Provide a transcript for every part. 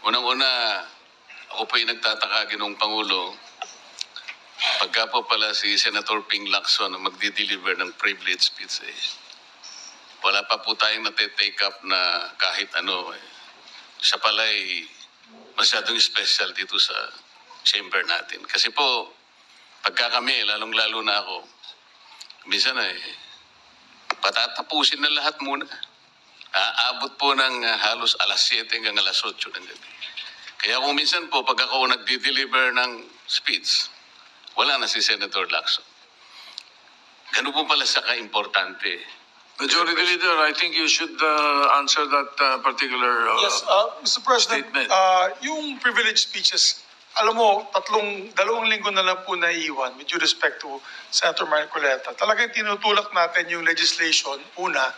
Unang-una, ako po yung nagtataka, Ginoong Pangulo, pagka po pala si Senator Ping Lacson ang magdi-deliver ng privilege speech, wala pa po tayong nate-take up na kahit ano. Siya pala ay masyadong special dito sa chamber natin. Kasi po, pagka kami, lalong-lalo na ako, minsan patatapusin na lahat muna. Aabot po ng halos alas 7 hanggang alas 8 ng gabi. Kaya kung minsan po, pag ako nagdi-deliver ng speech, wala na si Senator Lacson. Ganun po pala sa ka-importante. Majority Leader, I think you should answer that particular Yes, Mr. President, statement. yung privilege speeches, alam mo, dalawang linggo na lang po naiiwan with due respect to Senator Marcoleta. Talagang tinutulak natin yung legislation. Una,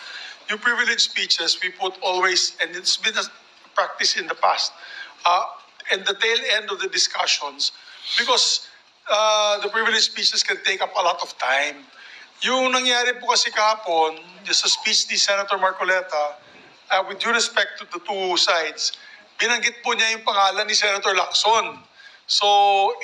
yung privilege speeches, we put always, and it's been a practice in the past, in the tail end of the discussions, because the privilege speeches can take up a lot of time. Yung nangyari po kasi kahapon, sa speech ni Senator Marcoleta, with due respect to the two sides, binanggit po niya yung pangalan ni Senator Lacson. So,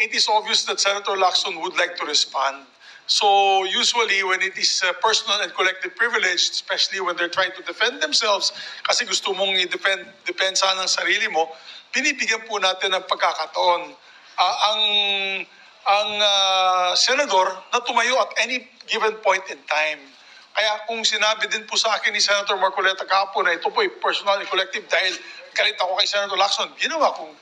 it is obvious that Senator Lacson would like to respond. So, usually, when it is personal and collective privilege, especially when they're trying to defend themselves, kasi gusto mong i-defend sana ang sarili mo, binibigyan po natin ng pagkakataon. Ang senador na tumayo at any given point in time. Kaya kung sinabi din po sa akin ni Senator Marcoleta kahapon na ito po ay personal and collective dahil galit ako kay Senator Lacson, ginawa kong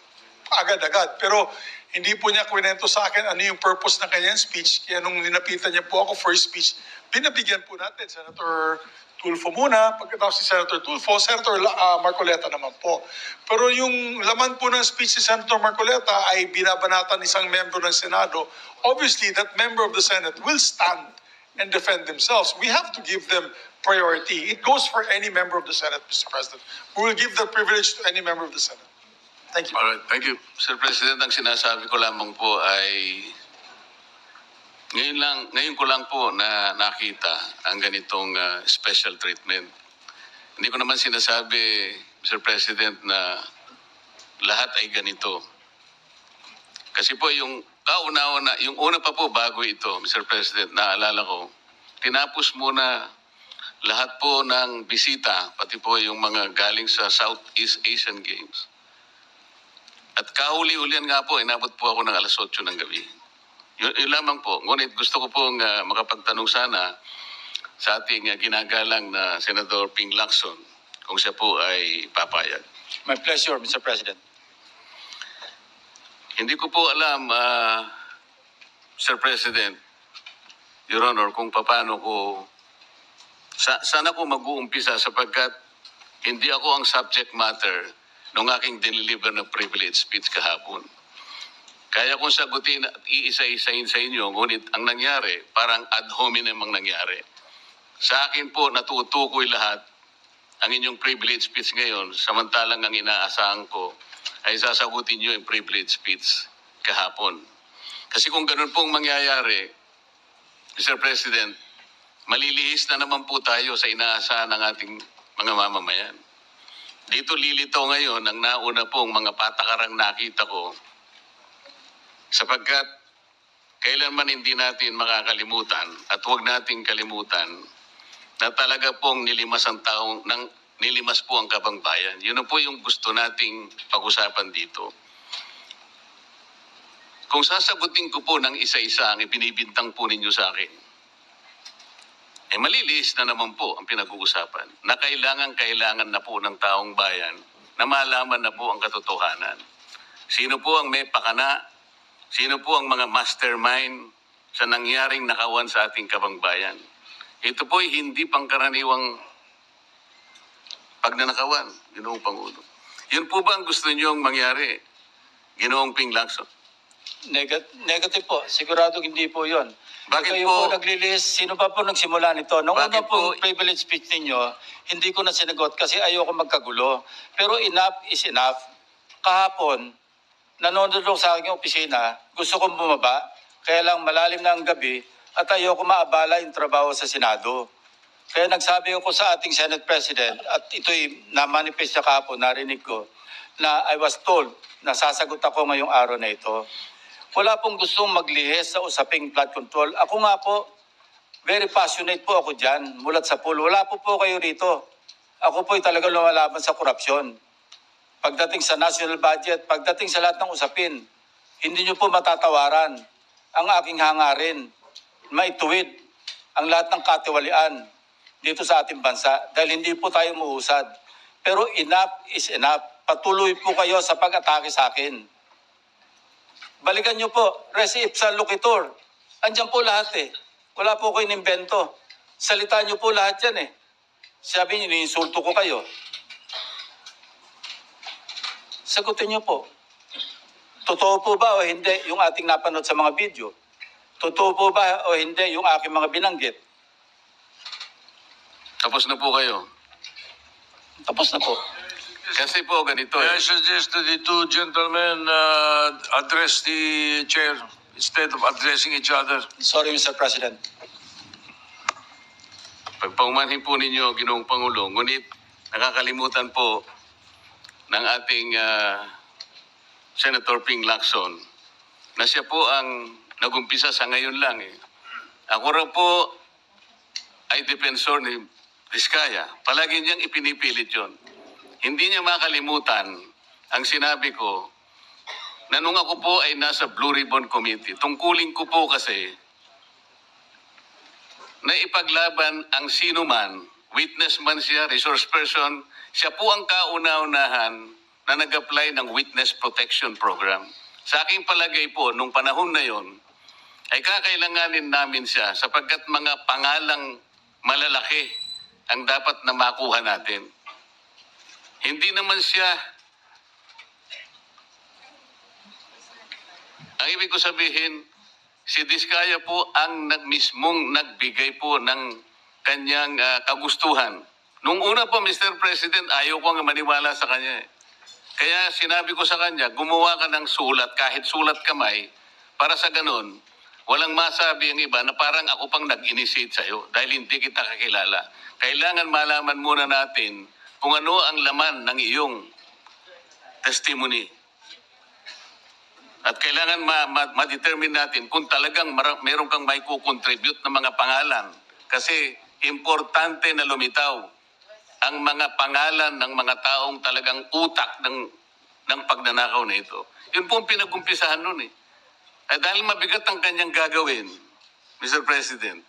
agad-agad. Pero hindi po niya kwento sa akin ano yung purpose ng kanyang speech. Kaya nung ninapitan niya po ako for speech, binabigyan po natin Senator Tulfo muna, pagkatapos si Senator Tulfo, Senator Marcoleta naman po. Pero yung laman po ng speech si Senator Marcoleta ay binabanatan isang member ng Senado. Obviously, that member of the Senate will stand and defend themselves. We have to give them priority. It goes for any member of the Senate, Mr. President. We will give the privilege to any member of the Senate. Thank you. All right, thank you. Sir President, ang sinasabi ko lamang po ay ngayon ko lang po na nakita ang ganitong special treatment. Hindi ko naman sinasabi, Mr. President, na lahat ay ganito. Kasi po yung yung una pa po bago ito, Mr. President, naalala ko, tinapos muna lahat po ng bisita, pati po yung mga galing sa Southeast Asian Games. At kahuli-hulian nga po, inabot po ako ng alas 8 ng gabi. Yun lamang po. Ngunit gusto ko pong makapagtanong sana sa ating ginagalang na Senator Ping Lacson kung siya po ay papayag. My pleasure, Mr. President. Hindi ko po alam, Sir President, Your Honor, kung paano ko, sana ko mag-uumpisa sapagkat hindi ako ang subject matter ng aking deliver na privilege speech kahapon. Kaya kung sagutin at iisa-isahin sa inyo, ngunit ang nangyari, parang ad hominem ang nangyari. Sa akin po, natutukoy lahat ang inyong privilege speech ngayon, samantalang ang inaasahan ko ay sasagutin nyo yung privilege speech kahapon. Kasi kung ganun pong mangyayari, Mr. President, malilihis na naman po tayo sa inaasahan ng ating mga mamamayan. Dito lilitaw ngayon ang nauna pong mga patakarang nakita ko sapagkat kailanman hindi natin makakalimutan at huwag nating kalimutan na talaga pong nilimas po ang kabangbayan. Yun na po yung gusto nating pag-usapan dito. Kung sasagutin ko po ng isa-isa ang ibinibintang po ninyo sa akin, maliliis na naman po ang pinag-uusapan na kailangan na po ng taong bayan na malaman na po ang katotohanan. Sino po ang may pakana? Sino po ang mga mastermind sa nangyaring nakawan sa ating kabangbayan? Ito po ay hindi pangkaraniwang pagnanakawan, Ginoong Pangulo. Yun po ba ang gusto niyong mangyari, Ginoong Ping Lacson? Negative po. Sigurado hindi po yon. Bakit kayo po? po naglilist, sino pa po nagsimula nito? Nung Bakit una pong po? privilege speech ninyo, hindi ko na sinagot kasi ayoko magkagulo. Pero enough is enough. Kahapon, nanonood ako sa aking opisina, gusto kong bumaba, kaya lang malalim na ang gabi at ayoko maabala yung trabaho sa Senado. Kaya nagsabi ako sa ating Senate President at ito'y na-manifest niya kahapon, narinig ko, na I was told na sasagot ako ngayong araw na ito. Wala pong gustong maglihis sa usaping flood control. Ako nga po, very passionate po ako dyan, mulat sa pool. Wala po kayo rito. Ako po'y talaga lumalaban sa korupsyon. Pagdating sa national budget, pagdating sa lahat ng usapin, hindi nyo po matatawaran ang aking hangarin. Maituwid ang lahat ng katiwalian dito sa ating bansa dahil hindi po tayo muusad. Pero enough is enough. Patuloy po kayo sa pag-atake sa akin. Balikan nyo po, res ipsa loquitur. Andyan po lahat eh. Wala po kayo inimbento. Salita nyo po lahat yan eh. Sabi nyo, iniinsulto ko kayo. Sagutin nyo po. Totoo po ba o hindi yung ating napanood sa mga video? Totoo po ba o hindi yung aking mga binanggit? Tapos na po kayo. Tapos na po. Kasi po ganito May I eh. suggest that the two gentlemen address the chair instead of addressing each other. Sorry, Mr. President. Pagpaumanhin po ninyo, Ginoong Pangulo, ngunit nakakalimutan po ng ating Senator Ping Lacson na siya po ang nagumpisa sa ngayon lang eh. Ako raw po ay defensor ni Vizcaya. Palagi niyang ipinipilit yon. Hindi niya makalimutan ang sinabi ko na nung ako po ay nasa Blue Ribbon Committee, tungkulin ko po kasi na ipaglaban ang sino man, witness man siya, resource person, siya po ang kauna-unahan na nag-apply ng Witness Protection Program. Sa aking palagay po, nung panahon na yon, ay kakailanganin namin siya sapagkat mga pangalang malalaki ang dapat na makuha natin. Hindi naman siya, ang ibig ko sabihin, si Vizcaya po ang mismong nagbigay po ng kanyang kagustuhan. Nung una po, Mr. President, ayaw ko nga maniwala sa kanya. Kaya sinabi ko sa kanya, gumawa ka ng sulat, kahit sulat kamay, para sa ganun, walang masabi ang iba na parang ako pang nag-initiate sa'yo dahil hindi kita kakilala. Kailangan malaman muna natin kung ano ang laman ng iyong testimony. At kailangan ma-determine natin kung talagang meron kang may kukontribute na mga pangalan. Kasi importante na lumitaw ang mga pangalan ng mga taong talagang utak ng pagnanakaw na ito. Yun po ang pinag-umpisahan nun eh. Dahil mabigat ang kanyang gagawin, Mr. President.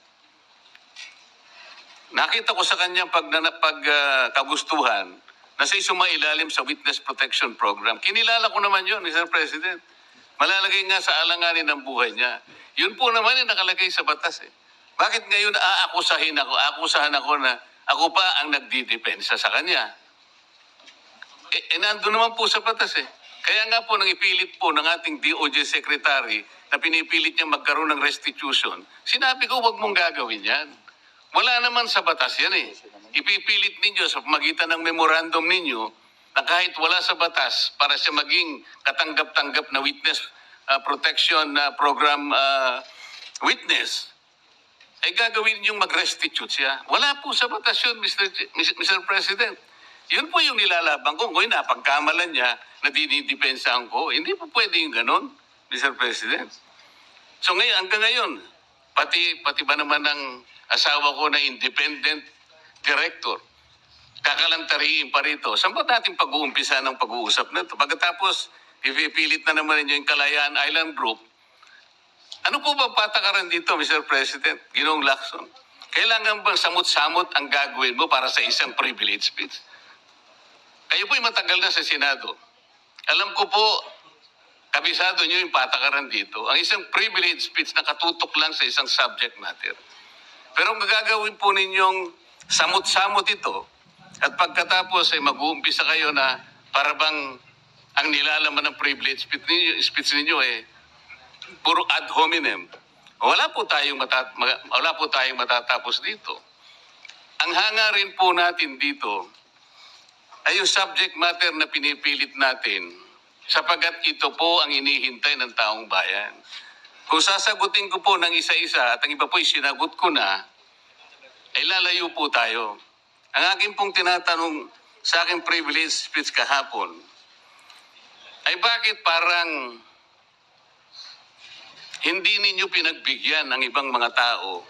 Nakita ko sa kanyang kagustuhan na siya sumailalim sa Witness Protection Program. Kinilala ko naman yun, Mr. President. Malalagay nga sa alanganin ng buhay niya. Yun po naman yung nakalagay sa batas eh. Bakit ngayon akusahan ako na ako pa ang nagdidepensa sa kanya? Nandun naman po sa batas eh. Kaya nga po nang ipilit po ng ating DOJ Secretary na pinipilit niya magkaroon ng restitution, sinabi ko huwag mong gagawin yan. Wala naman sa batas yan eh. Ipipilit ninyo sa pamagitan ng memorandum ninyo na kahit wala sa batas para siya maging katanggap-tanggap na witness protection program witness, ay gagawin niyong mag-restitute siya. Wala po sa batas yun, Mr. President. Yun po yung nilalaban ko. Kung napagkamalan niya na dinidepensahan ko, hindi po pwede yung ganon, Mr. President. So ngayon, hanggang ngayon, pati ba naman ng asawa ko na independent director, kakalantariin pa rito. Saan ba natin pag-uumpisa ng pag-uusap na ito? Pagkatapos, ipipilit na naman ninyo yung Kalayaan Island Group. Ano po ba patakaran dito, Mr. President? Ginoong Lacson? Kailangan bang samot-samot ang gagawin mo para sa isang privilege speech? Kayo po'y matagal na sa Senado. Alam ko po, kabisado nyo yung patakaran dito. Ang isang privilege speech nakatutok lang sa isang subject matter. Pero ang gagawin po ninyong samot-samot ito, at pagkatapos ay mag-uumpisa kayo na parabang ang nilalaman ng privilege speech ninyo eh puro ad hominem. Wala po tayong matatapos dito. Ang hangarin po natin dito ay yung subject matter na pinipilit natin sapagat ito po ang inihintay ng taong bayan. Kung sasagutin ko po ng isa-isa at ang iba po'y sinagot ko na, ay lalayo po tayo. Ang aking pong tinatanong sa aking privilege speech kahapon ay bakit parang hindi ninyo pinagbigyan ng ibang mga tao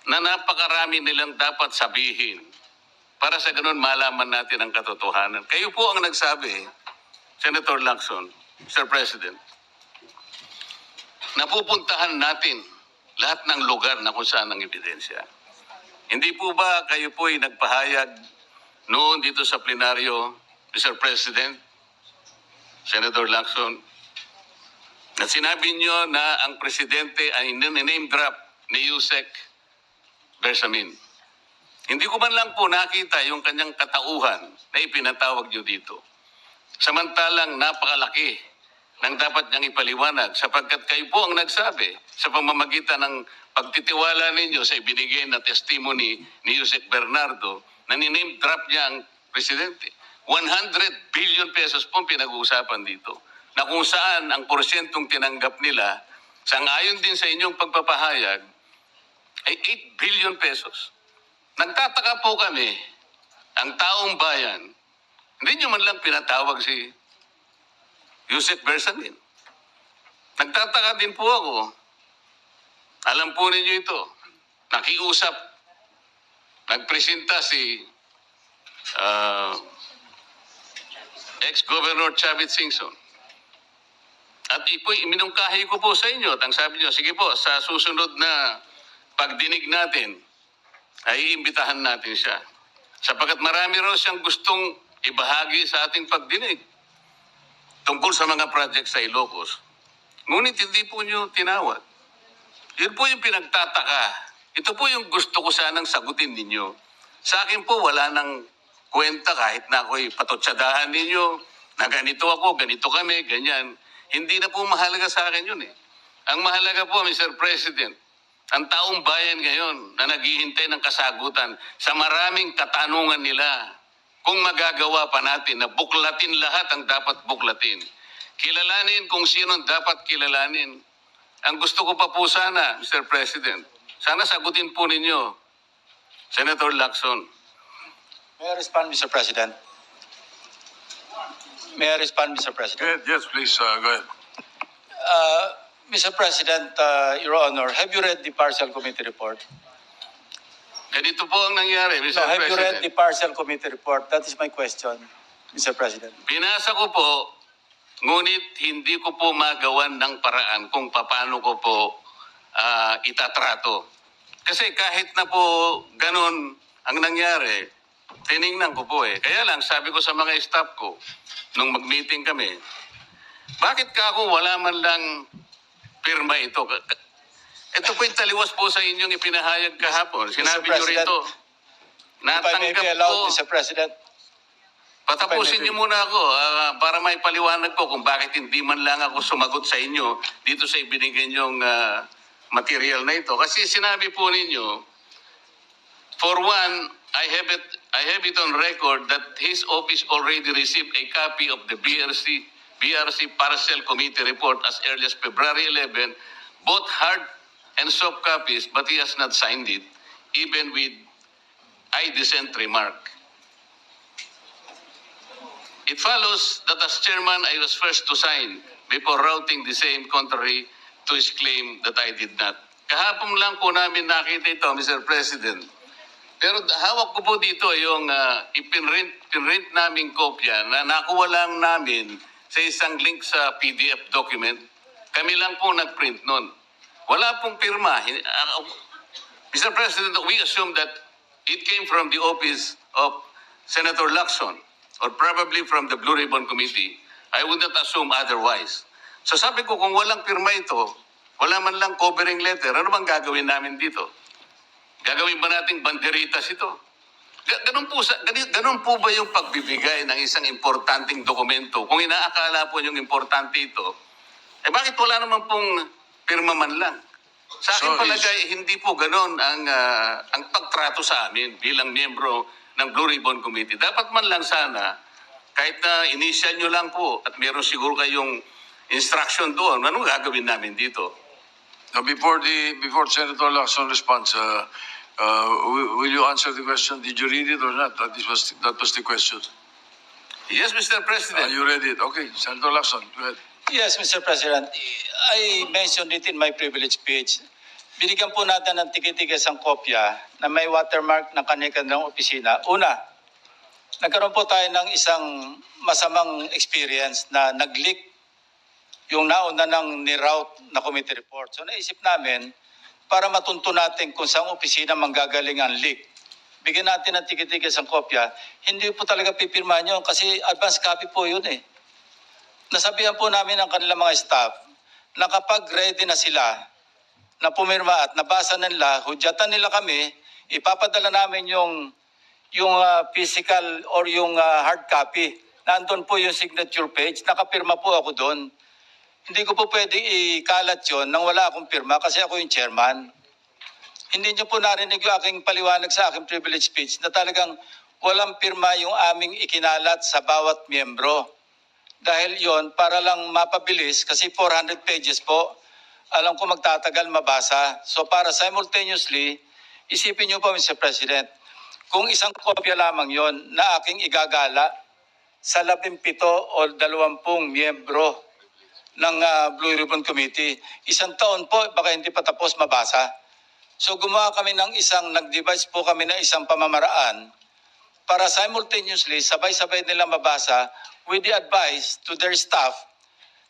na napakarami nilang dapat sabihin para sa ganun malaman natin ang katotohanan. Kayo po ang nagsabi, Senator Lacson, Mr. President, napupuntahan natin lahat ng lugar na kung saan ang ebidensya. Hindi po ba kayo po ay nagpahayag noon dito sa plenaryo, Mr. President, Senator Lacson, na sinabi nyo na ang presidente ay name drop ni Yusek Bersamin. Hindi ko man lang po nakita yung kanyang katauhan na ipinatawag nyo dito. Samantalang napakalaki ng dapat niyang ipaliwanag sapagkat kayo po ang nagsabi sa pamamagitan ng pagtitiwala ninyo sa ibinigay na testimony ni Yusek Bernardo na niname drop niya ang presidente. 100 billion pesos po pinag-uusapan dito na kung saan ang porsyentong tinanggap nila sangayon din sa inyong pagpapahayag ay 8 billion pesos. Nagtataka po kami, ang taong bayan, hindi nyo man lang pinatawag si Yusek Bersamin. Nagtataka din po ako. Alam po ninyo ito. Nakiusap. Nagpresenta si ex-Governor Chavit Singson. At iminungkahi ko po sa inyo at ang sabi niyo, sige po, sa susunod na pagdinig natin, ay iimbitahan natin siya. Sapagkat marami raw siyang gustong ibahagi sa ating pagdinig tungkol sa mga project sa Ilocos. Ngunit hindi po niyo tinawag. Yun po yung pinagtataka. Ito po yung gusto ko sanang sagutin ninyo. Sa akin po wala nang kwenta kahit na ako'y patutsadahan ninyo na ganito ako, ganito kami, ganyan. Hindi na po mahalaga sa akin yun eh. Ang mahalaga po, Mr. President, ang taong bayan ngayon na naghihintay ng kasagutan sa maraming katanungan nila kung magagawa pa natin na buklatin lahat ang dapat buklatin. Kilalanin kung sino dapat kilalanin. Ang gusto ko pa po sana, Mr. President, sana sagutin po ninyo, Senator Lacson. May I respond, Mr. President? May I respond, Mr. President? Yes, please, go ahead. Mr. President, Your Honor, have you read the partial committee report? Ganito po ang nangyari, Mr. No, have you read President. the partial committee report? That is my question, Mr. President. Binasa ko po, ngunit hindi ko po magawan ng paraan kung paano ko po itatrato. Kasi kahit na po ganun ang nangyari, tiningnan ko po eh. Kaya lang, sabi ko sa mga staff ko, nung mag-meeting kami, bakit ka ako wala man lang pirma ito? Ito po yung taliwas po sa inyong ipinahayag kahapon. Sinabi Mr. nyo President, rito, If I may natanggap be allowed, ko. Mr. President. Patapusin niyo muna ako para may paliwanag ko kung bakit hindi man lang ako sumagot sa inyo dito sa ibinigay niyong material na ito. Kasi sinabi po ninyo, for one, I have it on record that his office already received a copy of the BRC Parcel Committee report as early as February 11, both hard and soft copies, but he has not signed it, even with I dissent remark. It follows that as chairman, I was first to sign before routing the same contrary to his claim that I did not. Kahapon lang po namin nakita ito, Mr. President. Pero hawak ko po dito yung pinrint naming kopya na nakuha lang namin sa isang link sa PDF document. Kami lang po nagprint nun. Wala pong pirma. Mr. President, we assume that it came from the office of Senator Lacson or probably from the Blue Ribbon Committee. I would not assume otherwise. So sabi ko, kung walang pirma ito, wala man lang covering letter, ano bang gagawin namin dito? Gagawin ba nating banderitas ito? Ganun po ba yung pagbibigay ng isang importanteng dokumento? Kung inaakala po yung importante ito, bakit wala naman pong pirma man lang? Sa akin palagay, hindi po ganun ang pagtrato sa amin bilang miyembro ng Blue Ribbon Committee. Dapat man lang sana, kahit na initial nyo lang po at meron siguro kayong instruction doon, anong gagawin namin dito? Now, before Senator Lacson responds, will you answer the question? Did you read it or not? That was the question. Yes, Mr. President. You read it. Okay, Senator Lacson, go ahead. Yes, Mr. President. I mentioned it in my privilege speech. Binigyan po natin ng tigitigis ang kopya na may watermark ng kanya-kanyang opisina. Una, nagkaroon po tayo ng isang masamang experience na nag-leak yung nauna ng ni-route na committee report. So naisip namin, para matunto natin kung saan opisina manggagaling ang leak, bigyan natin ng tigitigis ang kopya. Hindi po talaga pipirmahan yun kasi advance copy po yun eh. Nasabihan po namin ang kanilang mga staff na kapag ready na sila na pumirma at nabasa na nila, hudyatan nila kami, ipapadala namin yung physical or yung hard copy. Nandun po yung signature page, nakapirma po ako doon. Hindi ko po pwede ikalat yun nang wala akong pirma kasi ako yung chairman. Hindi niyo po narinig yung aking paliwanag sa aking privilege speech na talagang walang pirma yung aming ikinalat sa bawat miyembro. Dahil yon para lang mapabilis kasi 400 pages po. Alam ko magtatagal mabasa. So para simultaneously, isipin niyo po Mr. President, kung isang kopya lamang yon na aking igagala sa 17 o 20 miyembro ng Blue Ribbon Committee, isang taon po baka hindi pa tapos mabasa. So gumawa kami ng nag-devise po kami ng isang pamamaraan para simultaneously, sabay-sabay nila mabasa with the advice to their staff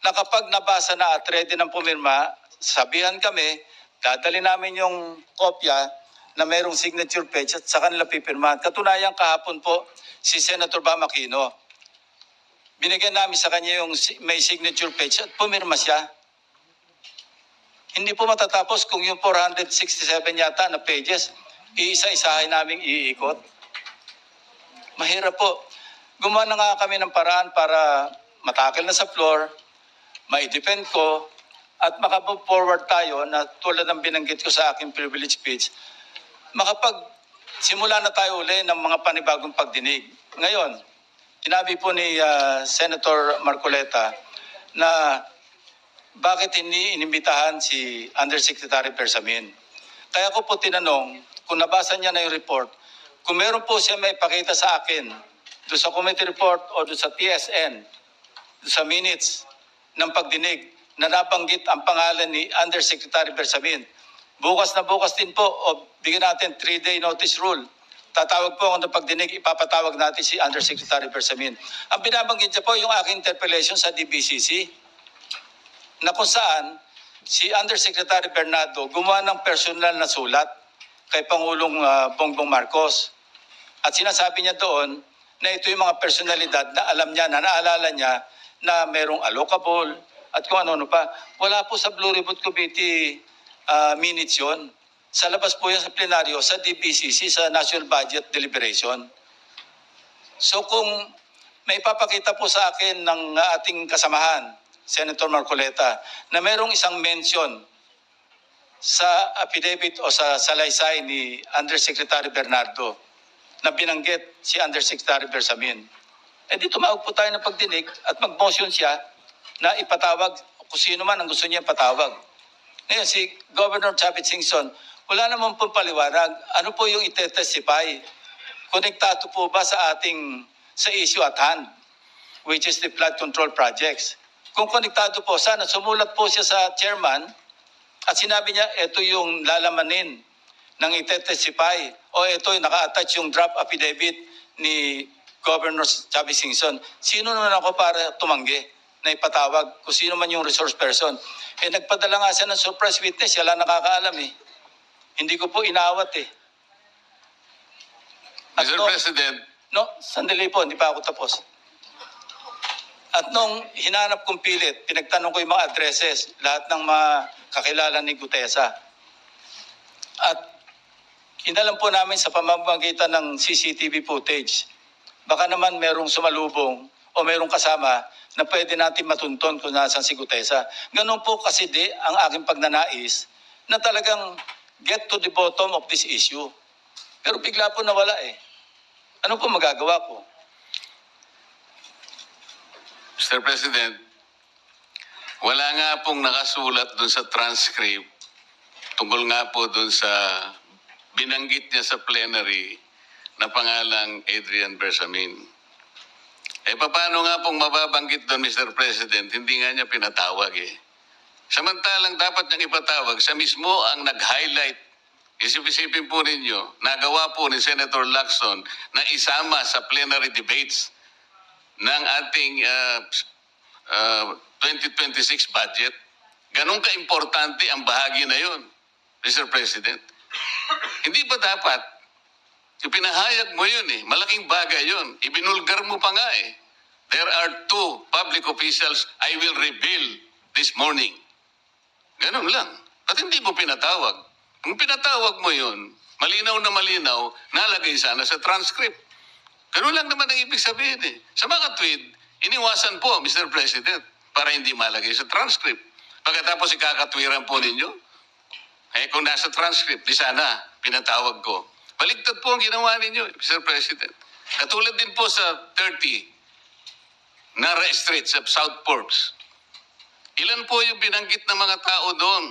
na kapag nabasa na at ready ng pumirma, sabihan kami, dadali namin yung kopya na mayroong signature page at sa kanila pipirmahan. Katunayan kahapon po si Senator Bam Aquino. Binigyan namin sa kanya yung may signature page at pumirma siya. Hindi po matatapos kung yung 467 yata na pages, iisa-isahin namin iikot. Mahirap po. Gumawa na nga kami ng paraan para matakil na sa floor, ma-defend ko, at makapag forward tayo na tulad ng binanggit ko sa aking privilege speech, simula na tayo uli ng mga panibagong pagdinig. Ngayon, sinabi po ni Senator Marcoleta na bakit hindi inimbitahan si Undersecretary Bersamin. Kaya ko po tinanong, kung nabasa niya na yung report, kung meron po siya may pakita sa akin doon sa committee report o doon sa TSN, doon sa minutes ng pagdinig na nabanggit ang pangalan ni Undersecretary Bersamin. Bukas na bukas din po o bigyan natin 3-day notice rule. Tatawag po ako ng pagdinig, ipapatawag natin si Undersecretary Bersamin. Ang binabanggit niya po yung aking interpellation sa DBCC na kung saan si Undersecretary Bernardo gumawa ng personal na sulat kay Pangulong Bongbong Marcos. At sinasabi niya doon na ito yung mga personalidad na alam niya, na naalala niya na merong allocable at kung ano-ano pa. Wala po sa Blue Ribbon Committee minutes yun. Sa labas po yan sa plenaryo, sa DBCC, sa National Budget Deliberation. So kung may papakita po sa akin ng ating kasamahan, Senator Marcoleta, na mayroong isang mention sa affidavit o sa salaysay ni Undersecretary Bernardo na binanggit si Undersecretary Bersamin. Eh di tumawag po tayo ng pagdinig at mag-motion siya na ipatawag kung sino man ang gusto niya patawag. Ngayon si Governor Chavit Singson, wala naman pong paliwanag. Ano po yung ite-testify? Konektado po ba sa issue at hand, which is the flood control projects? Kung konektado po, sana sumulat po siya sa chairman at sinabi niya, ito yung lalamanin ng ite-testify o ito yung naka-attach yung draft affidavit ni Governor Chavit Singson. Sino naman ako para tumanggi na ipatawag kung sino man yung resource person? Eh nagpadala nga siya ng surprise witness, siya lang nakakaalam eh. Hindi ko po inawat eh. At Mr. President, No, sandali po, hindi pa ako tapos. At nung hinanap kong pilit, pinagtanong ko yung mga addresses, lahat ng mga kakilala ni Gutesa. At inalam po namin sa pamamagitan ng CCTV footage, baka naman merong sumalubong o merong kasama na pwede natin matunton kung nasaan si Gutesa. Ganun po kasi ang aking pagnanais na talagang get to the bottom of this issue. Pero bigla po nawala eh. Ano po magagawa ko? Mr. President, wala nga pong nakasulat dun sa transcript tungkol nga po dun sa binanggit niya sa plenary na pangalang Adrian Bersamin. Eh, paano nga pong mababanggit doon, Mr. President? Hindi nga niya pinatawag eh. Samantalang dapat niyang ipatawag, siya mismo ang nag-highlight. Isip-isipin po ninyo, nagawa po ni Senator Lacson na isama sa plenary debates ng ating 2026 budget. Ganun ka-importante ang bahagi na yun, Mr. President. Hindi ba dapat, ipinahayag mo yun eh, malaking bagay yun, ibinulgar mo pa nga eh. There are 2 public officials I will reveal this morning. Ganun lang. At hindi mo pinatawag. Kung pinatawag mo yun, malinaw na malinaw, nalagay sana sa transcript. Ganun lang naman ang ibig sabihin eh. Sa mga tweet, iniwasan po, Mr. President, para hindi malagay sa transcript. Pagkatapos ikakatwiran po ninyo, eh kung nasa transcript, di sana pinatawag ko. Baligtad po ang ginawa ninyo, Mr. President. Katulad din po sa 30, Nara Street sa South Forbes. Ilan po yung binanggit ng mga tao doon?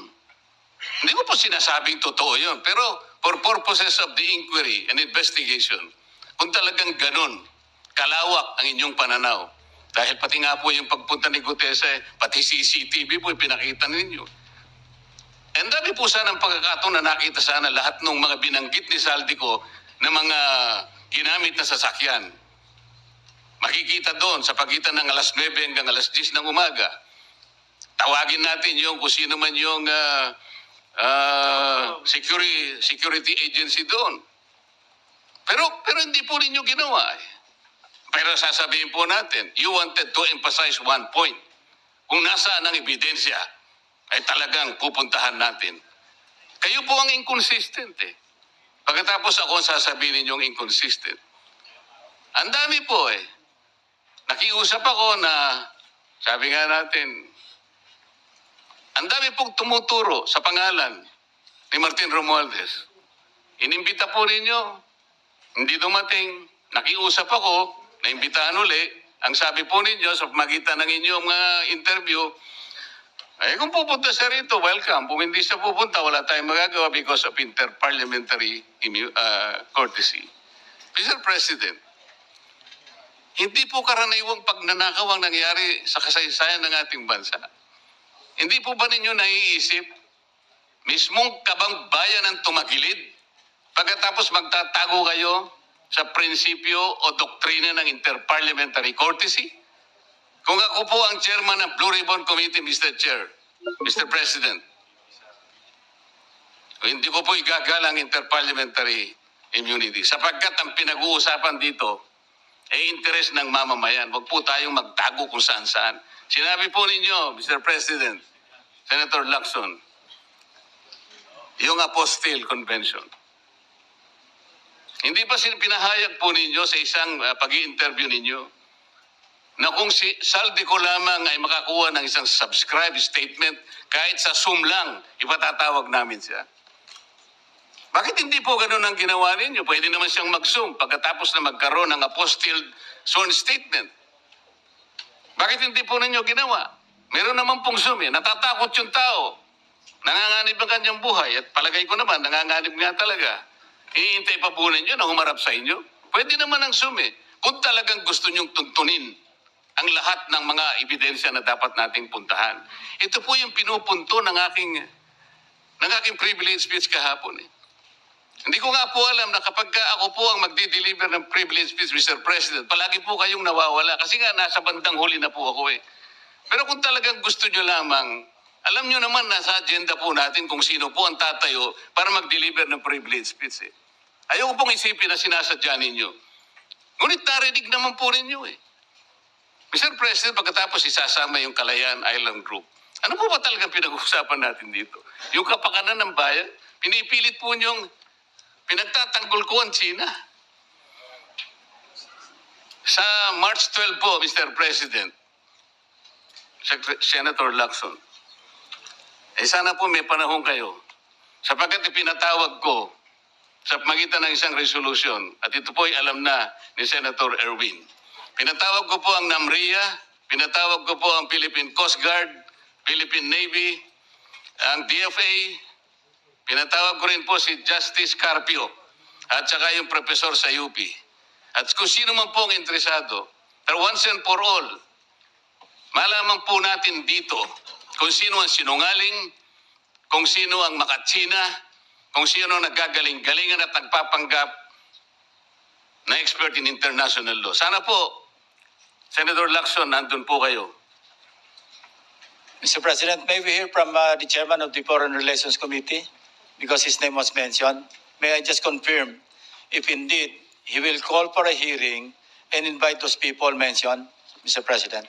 Hindi ko po sinasabing totoo yun, pero for purposes of the inquiry and investigation, kung talagang ganun, kalawak ang inyong pananaw. Dahil pati nga po yung pagpunta ni Gutesa, pati CCTV po pinakita ninyo. And dami po sana ang pagkakataon na nakita sana lahat ng mga binanggit ni Saldico na mga ginamit na sasakyan. Makikita doon sa pagitan ng alas 9 hanggang alas 10 ng umaga. Tawagin natin yung kung sino man yung security agency doon. Pero hindi po ninyo ginawa eh. Pero sasabihin po natin, you wanted to emphasize one point. Kung nasaan ang ebidensya, ay talagang pupuntahan natin. Kayo po ang inconsistent eh. Pagkatapos ako ang sasabihin ninyong inconsistent. Ang dami po eh. Nakiusap ako na, sabi nga natin, ang dami pong tumuturo sa pangalan ni Martin Romualdez. Inimbita po ninyo, hindi dumating, nakiusap ako, naimbitahan uli. Ang sabi po ninyo sa pamagitan ng inyong interview, eh kung pupunta siya rito, welcome. Kung hindi siya pupunta, wala tayong magagawa because of interparliamentary courtesy. Mr. President, hindi po karaniwang pagnanakaw ang nangyari sa kasaysayan ng ating bansa. Hindi po ba ninyo naiisip, mismong kabang-bayan ang tumagilid, pagkatapos magtatago kayo sa prinsipyo o doktrina ng interparliamentary courtesy? Kung ako po ang chairman ng Blue Ribbon Committee, Mr. Chair, Mr. President, hindi ko po igagalang interparliamentary immunity sapagkat ang pinag-uusapan dito ay interes ng mamamayan. Huwag po tayong magtago kung saan-saan. Sinabi po ninyo, Mr. President, Senator Lacson, yung Apostille Convention. Hindi ba pinahayag po ninyo sa isang pag-i-interview ninyo na kung si Saldico lamang ay makakuha ng isang subscribe statement kahit sa Zoom lang, ipatatawag namin siya? Bakit hindi po ganun ang ginawa ninyo? Pwede naman siyang mag-Zoom pagkatapos na magkaroon ng Apostille sworn statement. Bakit hindi po ninyo ginawa? Meron naman pong Zoom eh. Natatakot yung tao. Nanganganib ang kanyang buhay. At palagay ko naman, nanganganib nga talaga. Iintay pa po ninyo na humarap sa inyo. Pwede naman ang Zoom eh. Kung talagang gusto nyong tuntunin ang lahat ng mga ebidensya na dapat nating puntahan. Ito po yung pinupunto ng aking privilege speech kahapon eh. Hindi ko nga po alam na kapag ako po ang magdi-deliver ng privilege speech, Mr. President, palagi po kayong nawawala. Kasi nga nasa bandang huli na po ako eh. Pero kung talagang gusto nyo lamang, alam nyo naman nasa agenda po natin kung sino po ang tatayo para mag-deliver ng privilege speech eh. Ayoko pong isipin na sinasadya ninyo. Ngunit narinig naman po ninyo eh. Mr. President, pagkatapos isasama yung Kalayaan Island Group, ano po ba talagang pinag-uusapan natin dito? Yung kapakanan ng bayan, pinipilit po nyong pinagtatanggol ko ang China. Sa March 12 po, Mr. President, Senator Lacson, sana po may panahon kayo sapagkat ipinatawag ko sa pamagitan ng isang resolution at ito po ay alam na ni Senator Erwin. Pinatawag ko po ang NAMRIA, pinatawag ko po ang Philippine Coast Guard, Philippine Navy, ang DFA, pinatawag ko rin po si Justice Carpio at saka yung professor sa UP. At kung sino man po ang interesado, Pero once and for all, malaman po natin dito kung sino ang sinungaling, kung sino ang makatsina, kung sino ang naggagaling-galingan at nagpapanggap na expert in international law. Sana po, Senator Lacson, nandun po kayo. Mr. President, may we hear from the chairman of the Foreign Relations Committee because his name was mentioned. May I just confirm if indeed he will call for a hearing and invite those people mentioned, Mr. President,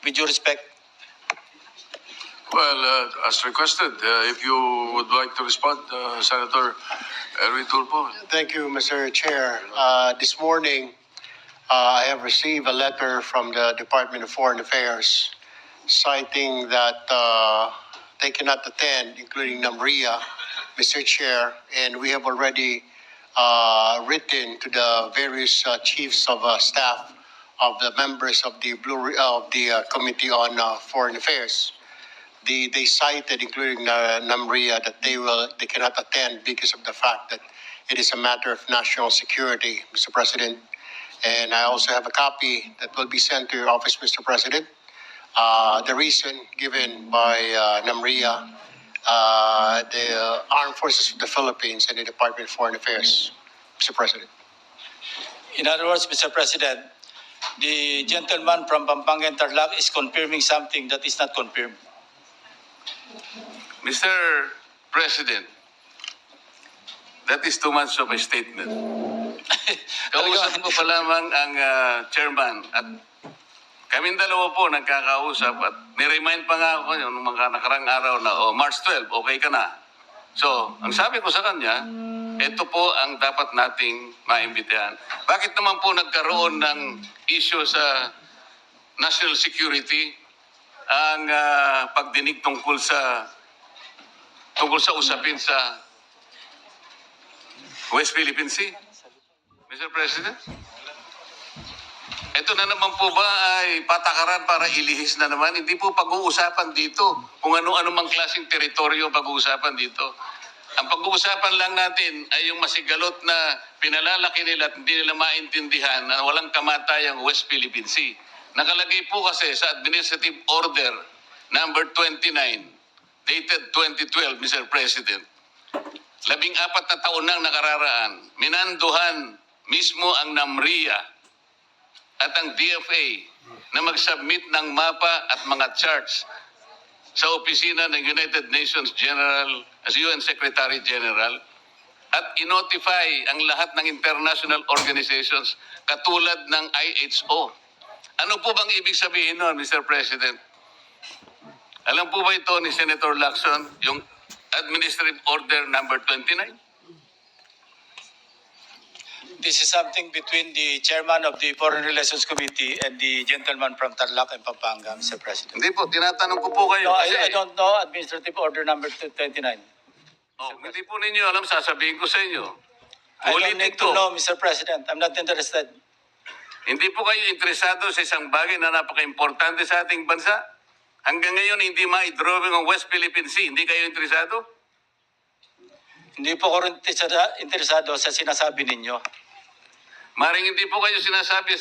with due respect. Well, as requested, if you would like to respond, Senator Erwin Tulfo. Thank you, Mr. Chair. This morning, I have received a letter from the Department of Foreign Affairs citing that they cannot attend, including NAMRIA, Mr. Chair, and we have already written to the various chiefs of staff of the members of the Committee on Foreign Affairs. They cited, including NAMRIA, that they cannot attend because of the fact that it is a matter of national security, Mr. President. And I also have a copy that will be sent to your office, Mr. President. The reason given by NAMRIA, the Armed Forces of the Philippines, and the Department of Foreign Affairs, Mr. President. In other words, Mr. President, the gentleman from Pampanga and Tarlac is confirming something that is not confirmed. Mr. President, that is too much of a statement. Kausap ko pa lamang ang chairman at kaming dalawa po nagkakausap at niremind pa nga ako yung mga nakarang araw na March 12, okay ka na. So, ang sabi ko sa kanya, ito po ang dapat nating maimbitahan. Bakit naman po nagkaroon ng issue sa national security ang pagdinig tungkol sa usapin sa West Philippine Sea? Mr. President? Ito na naman po ba ay patakaran para ilihis na naman? Hindi po pag-uusapan dito kung ano-ano mang klaseng teritoryo pag-uusapan dito. Ang pag-uusapan lang natin ay yung masigalot na pinalalaki nila at hindi nila maintindihan na walang kamatayang West Philippine Sea. Nakalagay po kasi sa Administrative Order number 29, dated 2012, Mr. President. 14 na taon nang nakararaan, minanduhan mismo ang NAMRIA at ang DFA na mag-submit ng mapa at mga charts sa opisina ng United Nations General, as UN Secretary General, at inotify ang lahat ng international organizations katulad ng IHO. Ano po bang ibig sabihin nun, Mr. President? Alam po ba ito ni Senator Lacson, yung Administrative Order number 29? This is something between the chairman of the Foreign Relations Committee and the gentleman from Tarlac and Pampanga, Mr. President. Hindi po, tinatanong ko po kayo. No, kasi, I don't know Administrative Order number 29. hindi po ninyo alam, sasabihin ko sa inyo. I don't Ulitin need to ko. know, Mr. President. I'm not interested. Hindi po kayo interesado sa isang bagay na napaka-importante sa ating bansa? Hanggang ngayon, hindi ma-drawing ang West Philippine Sea. Hindi kayo interesado? Hindi po ko rin interesado sa sinasabi ninyo. Maring hindi po kayo sinasabi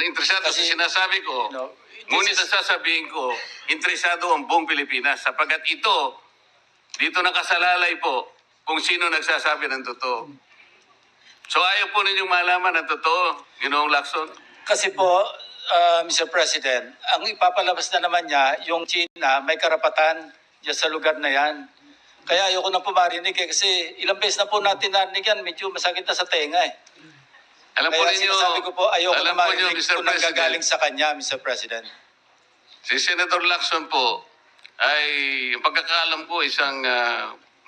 interesado sa Kasi, sinasabi ko. no, Ngunit ang sasabihin ko, interesado ang buong Pilipinas sapagkat ito, dito nakasalalay po kung sino nagsasabi ng totoo. So ayaw po ninyong malaman ang totoo, Ginoong Lacson? Kasi po, Mr. President, ang ipapalabas na naman niya, yung China may karapatan dyan sa lugar na yan. Kaya ayoko na po marinig kasi ilang beses na po natin narinig yan, medyo masakit na sa tenga eh. Alam po Kaya ninyo, sinasabi ko po, ayoko alam na po ninyo, marinig Mr. kung President, nanggagaling sa kanya, Mr. President. si Senator Lacson po ay, yung pagkakaalam ko, isang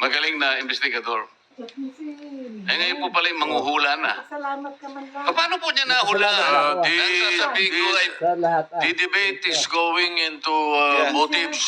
magaling na investigador. Ngayon po pala yung manghuhula na. Salamat ka man lang. Paano po niya nahula? Ang sasabihin ko ay The debate is going into Yeah. motives